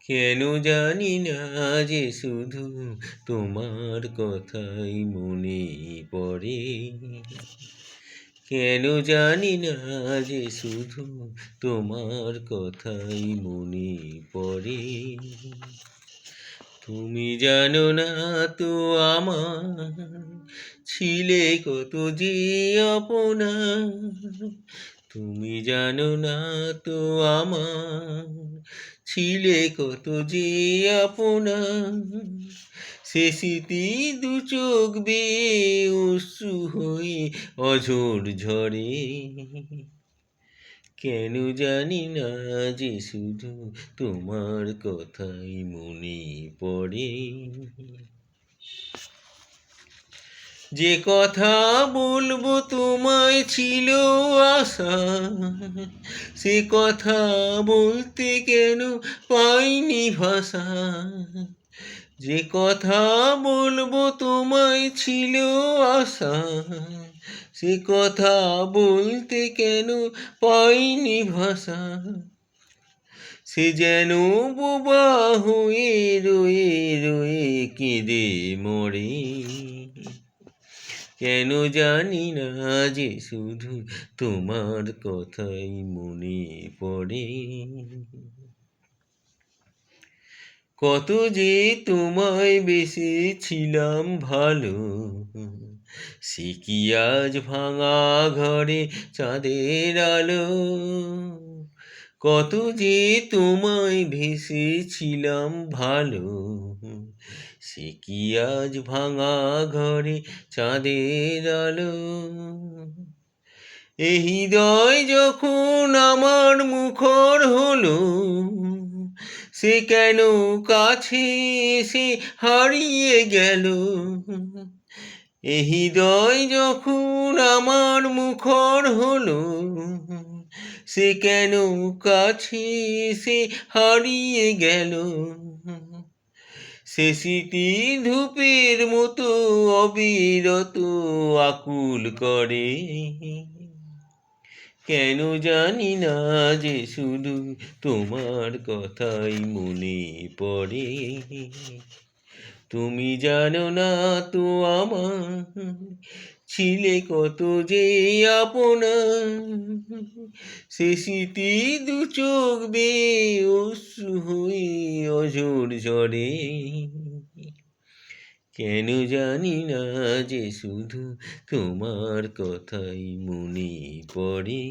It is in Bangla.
কেন জানি না যে শুধু তোমার কথাই মনে পড়ে। কেন জানি না যে শুধু তোমার কথাই মনে পড়ে। তুমি জানো না তো আমার ছিলে কত যে আপনা। তুমি জানো না তো আমার ছিলে কত যে আপনা। সে স্মৃতি দু চোখ বেয়ে অশ্রু হয়ে অঝোর ঝরে। কেন জানি না যে শুধু তোমার কথাই মনে পড়ে। যে কথা বলবো তোমায় ছিল আশা, সে কথা বলতে কেন পাইনি ভাষা। যে কথা বলবো তোমায় ছিল আশা, সে কথা বলতে কেন পাইনি ভাষা। সে যেন বোবা হয়ে রয়ে রয়ে কেঁদে মরে। কেন জানি না যে শুধু তোমার কথাই মনে পড়ে। কত যে তোমায় বেসেছিলাম ভালো, সে কি আজ ভাঙা ঘরে চাঁদের আলো। কত যে তোমায় ভেসেছিলাম ভালো, সে কি আজ ভাঙা ঘরে চাঁদের আলো। এ হৃদয় যখন আমার মুখর হলো, সে কেন কাছে এসে হারিয়ে গেল। এ হৃদয় যখন আমার মুখর হলো, সে কেন কাছে এসে হারিয়ে গেল। সে স্মৃতি ধূপের মতো অবিরত আকুল করে। কেন জানি না যে শুধু তোমার কথাই মনে পড়ে। তুমি জানো না তো আমার ছিলে কত যে আপনা। সে স্মৃতি দু চোখ বেয়ে অশ্রু হয়ে অঝোর ঝরে। কেন জানি না যে শুধু তোমার কথাই মনে পড়ে।